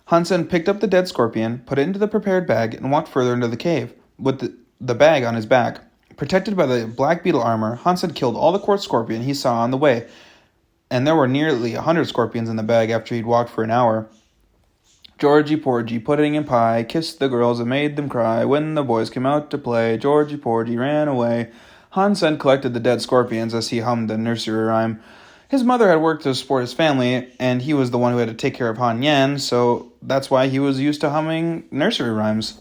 Han Sen picked up the dead scorpion, put it into the prepared bag, and walked further into the cave, with the bag on his back. Protected by the black beetle armor, Han Sen killed all the quartz scorpion he saw on the way, and there were nearly 100 scorpions in the bag after he'd walked for an hour. Georgie Porgy, pudding and pie, kissed the girls and made them cry. When the boys came out to play, Georgie Porgy ran away. Han Sen collected the dead scorpions as he hummed a nursery rhyme. His mother had worked to support his family, and he was the one who had to take care of Han Yan, so that's why he was used to humming nursery rhymes.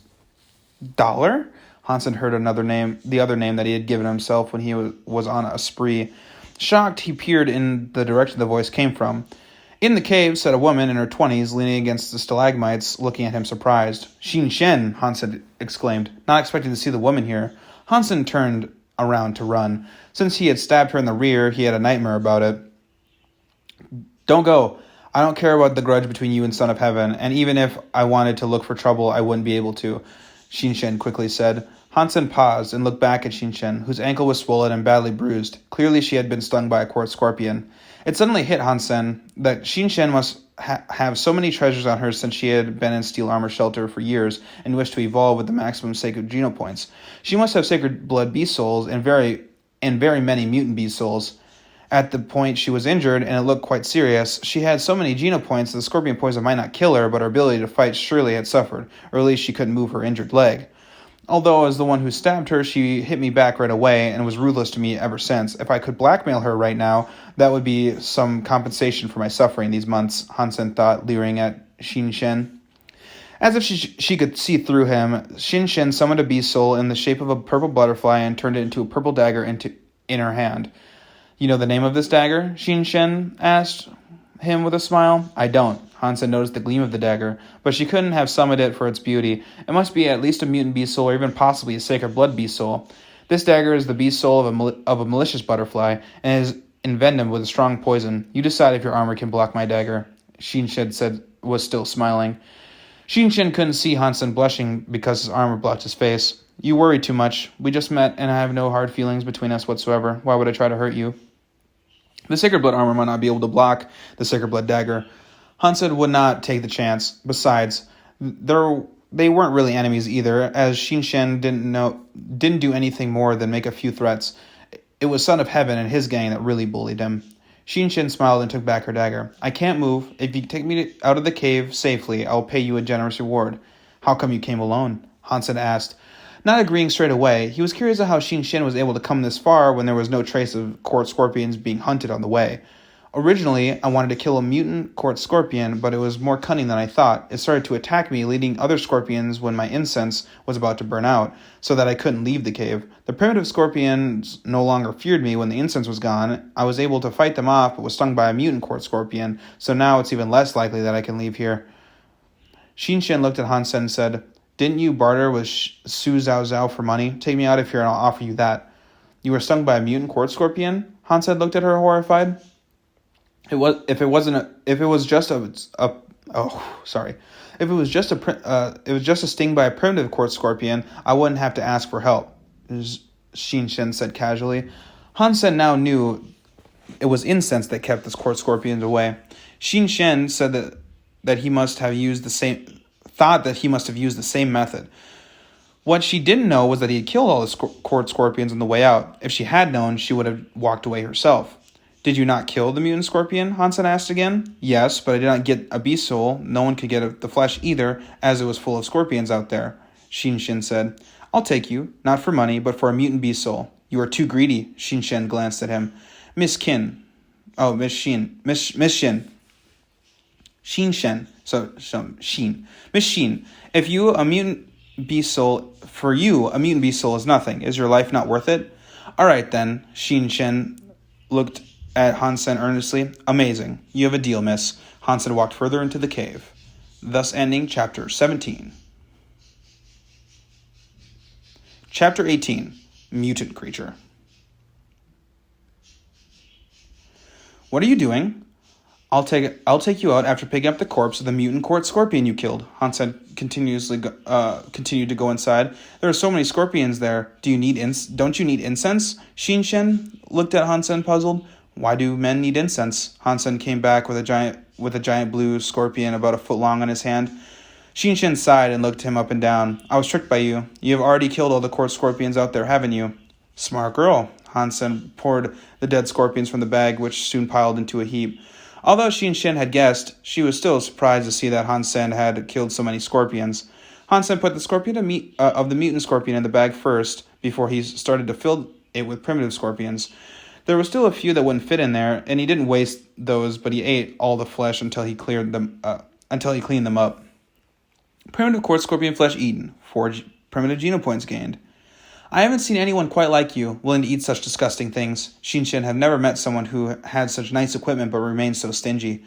Dollar? Han Sen heard the other name that he had given himself when he was on a spree. Shocked, he peered in the direction the voice came from. In the cave sat a woman in her 20s, leaning against the stalagmites, looking at him surprised. Xin Shen, Han Sen exclaimed, not expecting to see the woman here. Han Sen turned around to run. Since he had stabbed her in the rear, he had a nightmare about it. Don't go. I don't care about the grudge between you and Son of Heaven, and even if I wanted to look for trouble, I wouldn't be able to, Shinshin quickly said. Hansen paused and looked back at Shinshin, whose ankle was swollen and badly bruised. Clearly she had been stung by a quartz scorpion. It suddenly hit Hansen that Shinshin must have so many treasures on her since she had been in steel armor shelter for years and wished to evolve with the maximum sacred genopoints. She must have sacred blood beast souls and very many mutant beast souls. At the point she was injured, and it looked quite serious, she had so many genopoints that the scorpion poison might not kill her, but her ability to fight surely had suffered, or at least she couldn't move her injured leg. Although, as the one who stabbed her, she hit me back right away and was ruthless to me ever since. If I could blackmail her right now, that would be some compensation for my suffering these months, Hansen thought, leering at Shinshin. As if she could see through him, Shinshin summoned a beast soul in the shape of a purple butterfly and turned it into a purple dagger in her hand. You know the name of this dagger? Shinshin asked him with a smile. I don't. Hansen noticed the gleam of the dagger, but she couldn't have summoned it for its beauty. It must be at least a mutant beast soul or even possibly a sacred blood beast soul. This dagger is the beast soul of a malicious butterfly and is envenomed with a strong poison. You decide if your armor can block my dagger, Shinshin was still smiling. Shinshin couldn't see Hansen blushing because his armor blocked his face. You worry too much. We just met and I have no hard feelings between us whatsoever. Why would I try to hurt you? The sacred blood armor might not be able to block the sacred blood dagger. Hansen would not take the chance. Besides, they weren't really enemies either, as Shinshin didn't do anything more than make a few threats. It was Son of Heaven and his gang that really bullied him. Shinshin smiled and took back her dagger. I can't move. If you take me out of the cave safely, I'll pay you a generous reward. How come you came alone? Hansen asked. Not agreeing straight away, he was curious of how Shinshin was able to come this far when there was no trace of quartz scorpions being hunted on the way. Originally, I wanted to kill a mutant quartz scorpion, but it was more cunning than I thought. It started to attack me, leading other scorpions when my incense was about to burn out, so that I couldn't leave the cave. The primitive scorpions no longer feared me when the incense was gone. I was able to fight them off, but was stung by a mutant quartz scorpion, so now it's even less likely that I can leave here. Shinshin looked at Hansen and said, Didn't you barter with Su Zhao Zhao for money? Take me out of here and I'll offer you that. You were stung by a mutant quartz scorpion? Hansen looked at her horrified. If it was just a sting by a primitive quartz scorpion, I wouldn't have to ask for help, Shinshin said casually. Hansen now knew it was incense that kept the quartz scorpions away. Shinshin said that he must have used the same method. What she didn't know was that he had killed all the quartz scorpions on the way out. If she had known, she would have walked away herself. Did you not kill the mutant scorpion? Hansen asked again. Yes, but I did not get a beast soul. No one could get the flesh either, as it was full of scorpions out there, Shinshin said. I'll take you, not for money, but for a mutant beast soul. You are too greedy, Shinshin glanced at him. Miss Shin. Shinshin. Miss Shin, if you a mutant beast soul, for you, a mutant beast soul is nothing. Is your life not worth it? All right, then, Shinshin looked at Hansen earnestly. Amazing. You have a deal, miss. Hansen walked further into the cave, thus ending Chapter 17. Chapter 18, Mutant Creature. What are you doing? I'll take you out after picking up the corpse of the mutant quartz scorpion you killed. Hansen continued to go inside. There are so many scorpions there. Don't you need incense? Shinshin looked at Hansen puzzled. Why do men need incense? Hansen came back with a giant blue scorpion about a foot long on his hand. Shinshin sighed and looked him up and down. I was tricked by you. You have already killed all the quartz scorpions out there, haven't you? Smart girl. Hansen poured the dead scorpions from the bag, which soon piled into a heap. Although Shinshin had guessed, she was still surprised to see that Hansen had killed so many scorpions. Hansen put the scorpion of the mutant scorpion in the bag first, before he started to fill it with primitive scorpions. There were still a few that wouldn't fit in there, and he didn't waste those, but he ate all the flesh until he cleaned them up. Primitive quartz scorpion flesh eaten. 4 primitive genopoints gained. I haven't seen anyone quite like you, willing to eat such disgusting things. Shinshin had never met someone who had such nice equipment but remained so stingy.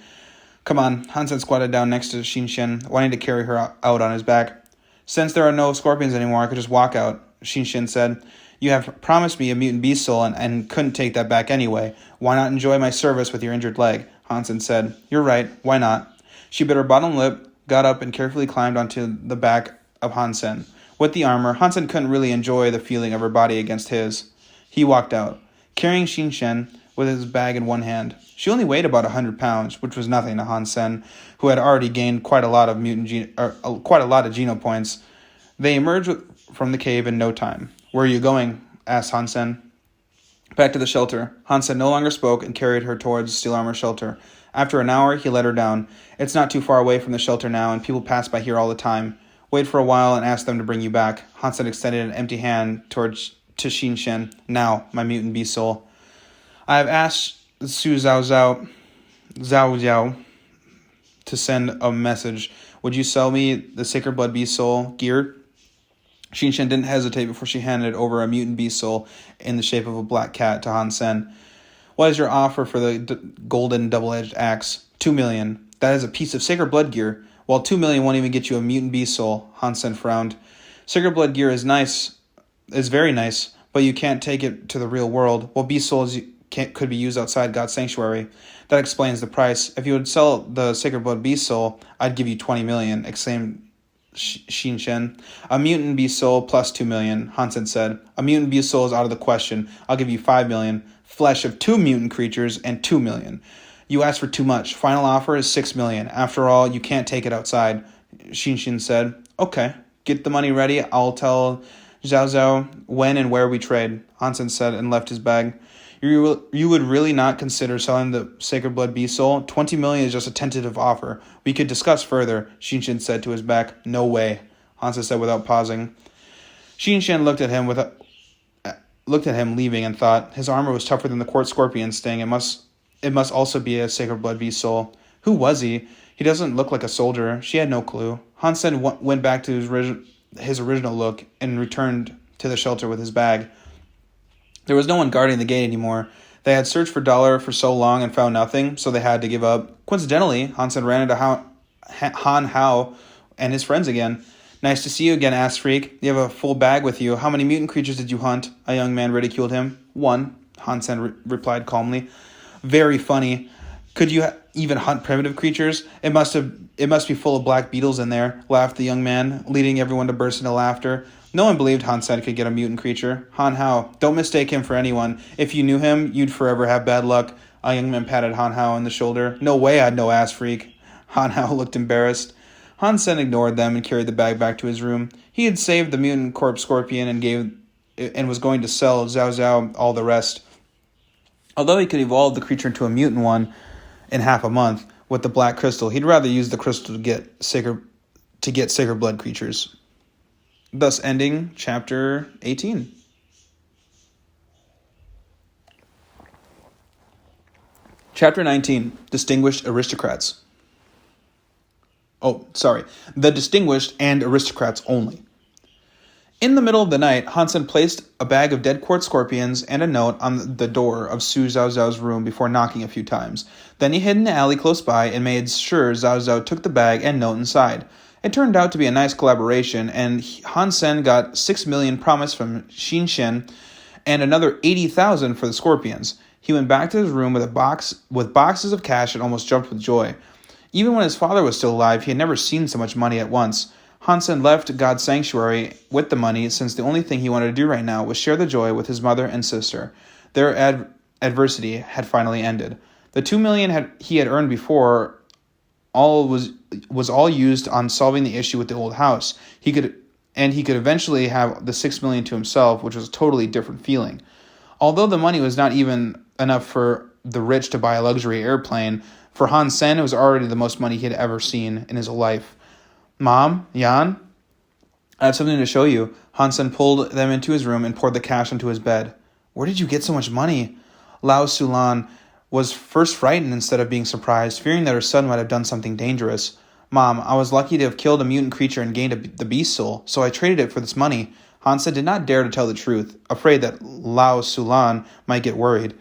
Come on, Hansen squatted down next to Shinshin, wanting to carry her out on his back. Since there are no scorpions anymore, I could just walk out, Shinshin said. You have promised me a mutant beast soul and couldn't take that back anyway. Why not enjoy my service with your injured leg? Hansen said. You're right. Why not? She bit her bottom lip, got up, and carefully climbed onto the back of Hansen. With the armor, Hansen couldn't really enjoy the feeling of her body against his. He walked out, carrying Shinshen with his bag in one hand. She only weighed about 100 pounds, which was nothing to Hansen, who had already gained quite a lot of Geno points. They emerged from the cave in no time. Where are you going? Asked Hansen. Back to the shelter. Hansen no longer spoke and carried her towards Steel Armor shelter. After an hour, he let her down. It's not too far away from the shelter now, and people pass by here all the time. Wait for a while and ask them to bring you back. Hansen extended an empty hand to Shinshen. Now, my mutant beast soul. I have asked Su Zhao to send a message. Would you sell me the Sacred Blood Beast Soul gear? Shinshen didn't hesitate before she handed over a mutant beast soul in the shape of a black cat to Hansen. What is your offer for the golden double-edged axe? 2 million. That is a piece of Sacred Blood gear. Well, 2 million won't even get you a mutant beast soul, Hansen frowned. Sacred Blood gear is very nice, but you can't take it to the real world. Well, beast souls could be used outside God's sanctuary. That explains the price. If you would sell the Sacred Blood beast soul, I'd give you 20 million, exclaimed Shinshen. A mutant beast soul plus 2 million, Hansen said. A mutant beast soul is out of the question. I'll give you 5 million. Flesh of 2 mutant creatures and 2 million. You asked for too much. Final offer is 6 million. After all, you can't take it outside, Shinshin said. Okay, get the money ready. I'll tell Zhao when and where we trade, Hansen said and left his bag. You would really not consider selling the Sacred Blood Beast Soul? 20 million is just a tentative offer. We could discuss further, Shinshin said to his back. No way, Hansen said without pausing. Shinshin looked at him leaving and thought, his armor was tougher than the Quartz Scorpion sting. It must also be a Sacred Blood Beast Soul. Who was he? He doesn't look like a soldier. She had no clue. Hansen went back to his original look and returned to the shelter with his bag. There was no one guarding the gate anymore. They had searched for Dollar for so long and found nothing, so they had to give up. Coincidentally, Hansen ran into Han Hao and his friends again. Nice to see you again, ass freak. You have a full bag with you. How many mutant creatures did you hunt? A young man ridiculed him. 1, Hansen replied calmly. Very funny. Could you even hunt primitive creatures? It must be full of black beetles in there, laughed the young man, leading everyone to burst into laughter. No one believed Hansen could get a mutant creature. Han Hao, don't mistake him for anyone. If you knew him, you'd forever have bad luck. A young man patted Han Hao on the shoulder. No way I'd know, ass freak. Han Hao looked embarrassed. Hansen ignored them and carried the bag back to his room. He had saved the mutant corpse scorpion and was going to sell Zhao all the rest. Although he could evolve the creature into a mutant one in half a month with the black crystal, he'd rather use the crystal to get sacred blood creatures. Thus ending chapter 18. Chapter 19, Distinguished Aristocrats. The Distinguished and Aristocrats only. In the middle of the night, Hansen placed a bag of dead quartz scorpions and a note on the door of Su Zhao's room before knocking a few times. Then he hid in the alley close by and made sure Zhao took the bag and note inside. It turned out to be a nice collaboration, and Hansen got 6 million promised from Shinshen and another 80,000 for the scorpions. He went back to his room with boxes of cash and almost jumped with joy. Even when his father was still alive, he had never seen so much money at once. Hansen left God's sanctuary with the money, since the only thing he wanted to do right now was share the joy with his mother and sister. Their adversity had finally ended. The 2 million he had earned before was all used on solving the issue with the old house. He could eventually have the 6 million to himself, which was a totally different feeling. Although the money was not even enough for the rich to buy a luxury airplane, for Hansen it was already the most money he had ever seen in his life. Mom, Jan, I have something to show you. Hansen pulled them into his room and poured the cash onto his bed. Where did you get so much money? Lao Sulan was first frightened instead of being surprised, fearing that her son might have done something dangerous. Mom, I was lucky to have killed a mutant creature and gained the beast soul, so I traded it for this money. Hansen did not dare to tell the truth, afraid that Lao Sulan might get worried.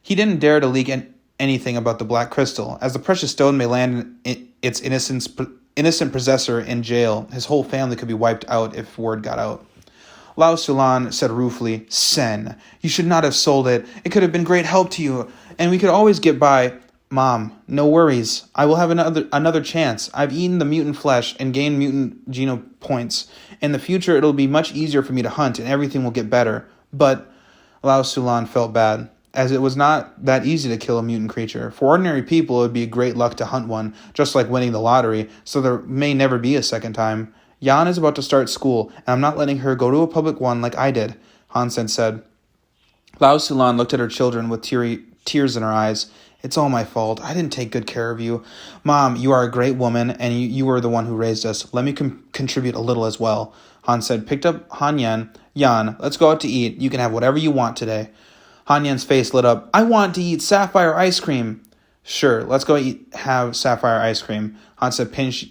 He didn't dare to leak anything about the black crystal. As the precious stone may land its innocent possessor in jail, his whole family could be wiped out if word got out. Lao Sulan said ruefully, Sen, you should not have sold it. It could have been great help to you, and we could always get by. Mom, no worries. I will have another chance. I've eaten the mutant flesh and gained mutant genome points. In the future, it'll be much easier for me to hunt, and everything will get better. But Lao Sulan felt bad, as it was not that easy to kill a mutant creature. For ordinary people, it would be a great luck to hunt one, just like winning the lottery, so there may never be a second time. Jan is about to start school, and I'm not letting her go to a public one like I did, Hansen said. Lao Sulan looked at her children with tears in her eyes. It's all my fault. I didn't take good care of you. Mom, you are a great woman, and you were the one who raised us. Let me contribute a little as well. Han said, picked up Han Yan. Yan, let's go out to eat. You can have whatever you want today. Han Yan's face lit up. I want to eat sapphire ice cream. Sure, let's go have sapphire ice cream. Han said, pinch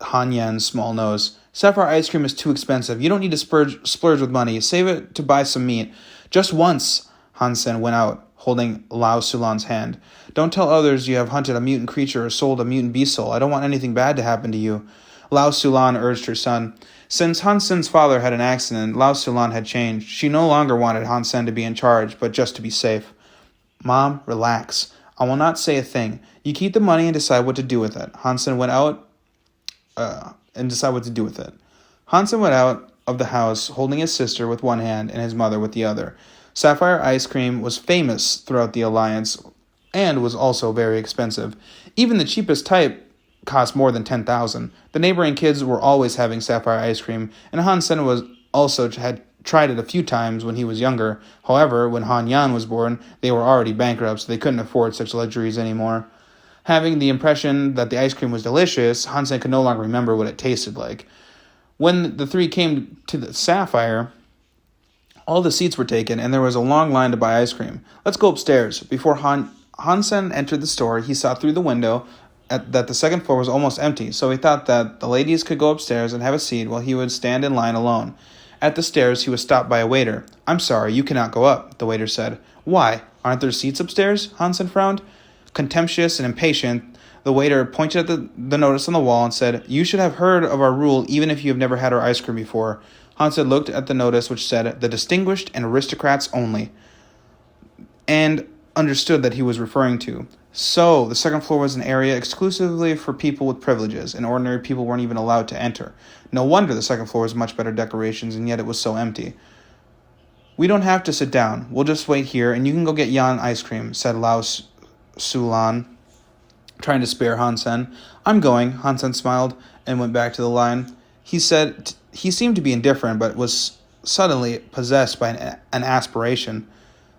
Han Yan's small nose. Sapphire ice cream is too expensive. You don't need to splurge with money. Save it to buy some meat. Just once. Hansen went out, holding Lao Sulan's hand. Don't tell others you have hunted a mutant creature or sold a mutant beast soul. I don't want anything bad to happen to you. Lao Sulan urged her son. Since Hansen's father had an accident, Lao Sulan had changed. She no longer wanted Hansen to be in charge, but just to be safe. Mom, relax. I will not say a thing. You keep the money and decide what to do with it. Hansen went out Hansen went out of the house, holding his sister with one hand and his mother with the other. Sapphire ice cream was famous throughout the Alliance and was also very expensive. Even the cheapest type cost more than 10,000. The neighboring kids were always having sapphire ice cream, and Hansen had tried it a few times when he was younger. However, when Han Yan was born, they were already bankrupt, so they couldn't afford such luxuries anymore. Having the impression that the ice cream was delicious, Hansen could no longer remember what it tasted like. When the three came to the Sapphire, all the seats were taken, and there was a long line to buy ice cream. Let's go upstairs. Before Hansen entered the store, he saw through the window that the second floor was almost empty, so he thought that the ladies could go upstairs and have a seat while he would stand in line alone. At the stairs, he was stopped by a waiter. I'm sorry, you cannot go up, the waiter said. Why? Aren't there seats upstairs? Hansen frowned. Contemptuous and impatient, the waiter pointed at the notice on the wall and said, You should have heard of our rule even if you have never had our ice cream before. Hansen looked at the notice which said, The distinguished and aristocrats only, and understood that he was referring to. So, the second floor was an area exclusively for people with privileges, and ordinary people weren't even allowed to enter. No wonder the second floor was much better decorations, and yet it was so empty. We don't have to sit down. We'll just wait here, and you can go get Jan ice cream, said Lao Sulan, trying to spare Hansen. I'm going, Hansen smiled, and went back to the line. He said he seemed to be indifferent, but was suddenly possessed by an aspiration.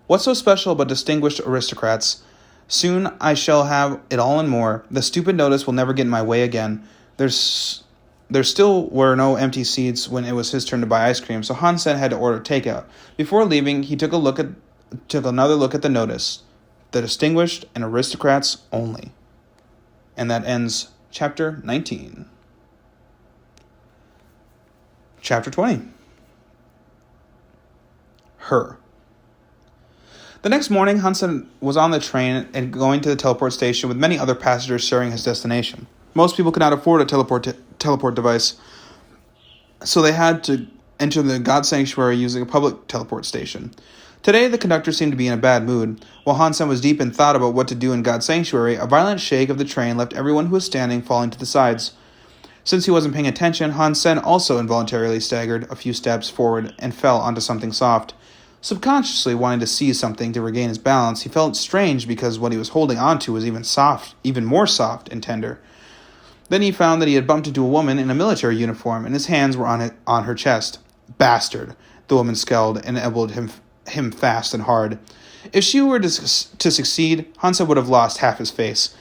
What's so special about distinguished aristocrats? Soon I shall have it all and more. The stupid notice will never get in my way again. There still were no empty seats when it was his turn to buy ice cream, so Hansen had to order takeout. Before leaving, he took another look at the notice. The distinguished and aristocrats only. And that ends Chapter 19. Chapter 20. Her. The next morning, Hansen was on the train and going to the teleport station with many other passengers sharing his destination. Most people could not afford a teleport device, so they had to enter the God Sanctuary using a public teleport station. Today, the conductor seemed to be in a bad mood. While Hansen was deep in thought about what to do in God's Sanctuary, a violent shake of the train left everyone who was standing falling to the sides. Since he wasn't paying attention, Hansen also involuntarily staggered a few steps forward and fell onto something soft. Subconsciously wanting to seize something to regain his balance, he felt strange because what he was holding onto was even more soft and tender. Then he found that he had bumped into a woman in a military uniform, and his hands were on her chest. Bastard, the woman scowled and elbowed him fast and hard. If she were to succeed, Hansen would have lost half his face.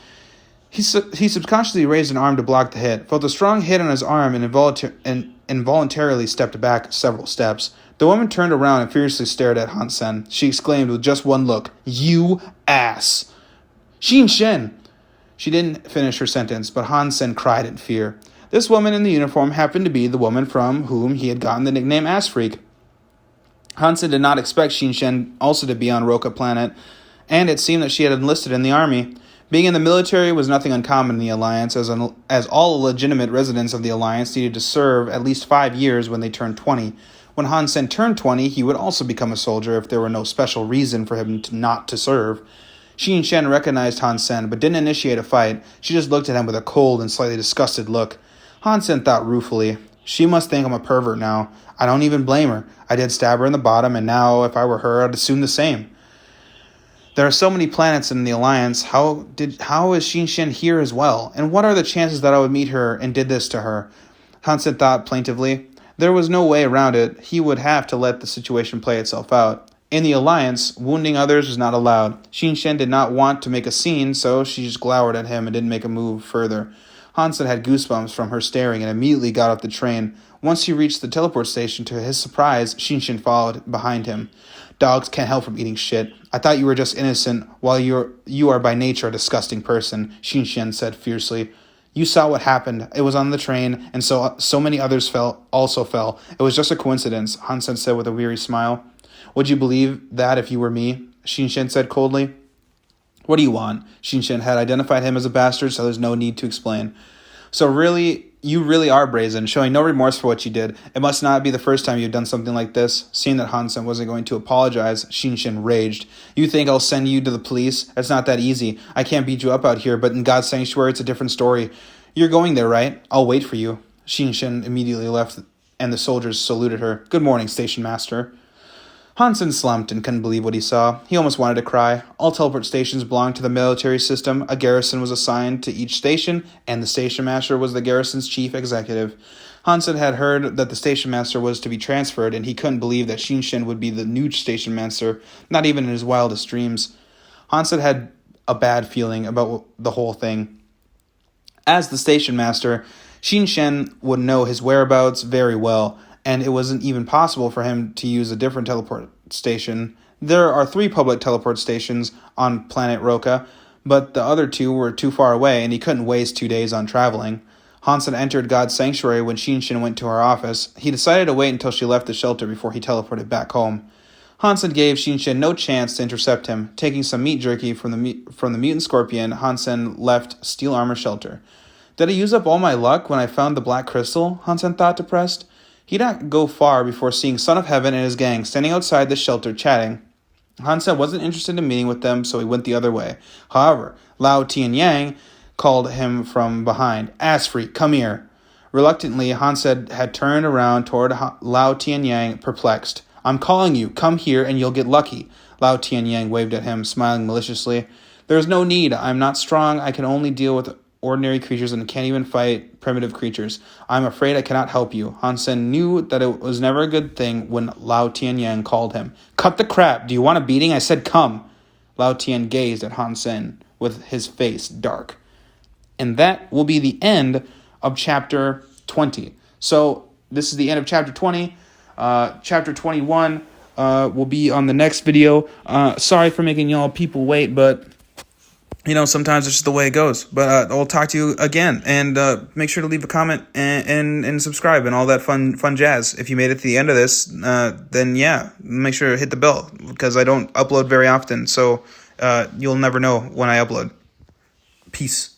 He subconsciously raised an arm to block the hit, felt a strong hit on his arm, and involuntarily stepped back several steps. The woman turned around and fiercely stared at Hansen. She exclaimed with just one look, You ass! Xin Shen! She didn't finish her sentence, but Hansen cried in fear. This woman in the uniform happened to be the woman from whom he had gotten the nickname Ass Freak. Hansen did not expect Xin Shen also to be on Roka Planet, and it seemed that she had enlisted in the army. Being in the military was nothing uncommon in the Alliance, as all legitimate residents of the Alliance needed to serve at least 5 years when they turned 20. When Han Sen turned 20, he would also become a soldier if there were no special reason for him not to serve. Xin Shen recognized Han Sen, but didn't initiate a fight. She just looked at him with a cold and slightly disgusted look. Han Sen thought ruefully, she must think I'm a pervert now. I don't even blame her. I did stab her in the bottom, and now, if I were her, I'd assume the same. There are so many planets in the Alliance. How is Xin Shen here as well? And what are the chances that I would meet her and did this to her? Han Sen thought plaintively. There was no way around it. He would have to let the situation play itself out. In the Alliance, wounding others was not allowed. Xin Shen did not want to make a scene, so she just glowered at him and didn't make a move further. Han Sen had goosebumps from her staring and immediately got off the train. Once he reached the teleport station, to his surprise, Xin Shen followed behind him. Dogs can't help from eating shit. I thought you were just innocent, while you are by nature a disgusting person, Xin Shen said fiercely. You saw what happened. It was on the train, and so many others also fell. It was just a coincidence, Han Sen said with a weary smile. Would you believe that if you were me? Xin Shen said coldly. What do you want? Xin Shen had identified him as a bastard, so there's no need to explain. So you really are brazen, showing no remorse for what you did. It must not be the first time you've done something like this. Seeing that Han Sen wasn't going to apologize, Xin Shen raged. You think I'll send you to the police? It's not that easy. I can't beat you up out here, but in God's sanctuary, it's a different story. You're going there, right? I'll wait for you. Xin Shen immediately left, and the soldiers saluted her. Good morning, station master. Han Sen slumped and couldn't believe what he saw. He almost wanted to cry. All teleport stations belonged to the military system. A garrison was assigned to each station, and the station master was the garrison's chief executive. Han Sen had heard that the station master was to be transferred, and he couldn't believe that Xin Shen would be the new station master, not even in his wildest dreams. Han Sen had a bad feeling about the whole thing. As the station master, Xin Shen would know his whereabouts very well, and it wasn't even possible for him to use a different teleport station. There are 3 public teleport stations on planet Roka, but the other 2 were too far away, and he couldn't waste 2 days on traveling. Han Sen entered God's sanctuary when Xin Shen went to her office. He decided to wait until she left the shelter before he teleported back home. Han Sen gave Xin Shen no chance to intercept him. Taking some meat jerky from the mutant scorpion, Han Sen left Steel Armor Shelter. Did I use up all my luck when I found the black crystal? Han Sen thought, depressed. He did not go far before seeing Son of Heaven and his gang standing outside the shelter chatting. Han Sen wasn't interested in meeting with them, so he went the other way. However, Lao Tianyang called him from behind. Ass freak, come here. Reluctantly, Han Sen had turned around toward Lao Tianyang, perplexed. I'm calling you. Come here and you'll get lucky. Lao Tianyang waved at him, smiling maliciously. There's no need. I'm not strong. I can only deal with ordinary creatures and can't even fight primitive creatures. I'm afraid I cannot help you. Han Sen knew that it was never a good thing when Lao Tianyang called him. Cut the crap. Do you want a beating? I said come. Lao Tian gazed at Han Sen with his face dark. And that will be the end of chapter 20. So this is the end of chapter 20. Chapter 21 will be on the next video. Sorry for making y'all people wait, but sometimes it's just the way it goes. But I'll talk to you again, and make sure to leave a comment and subscribe and all that fun jazz. If you made it to the end of this, then yeah, make sure to hit the bell, because I don't upload very often, so you'll never know when I upload. Peace.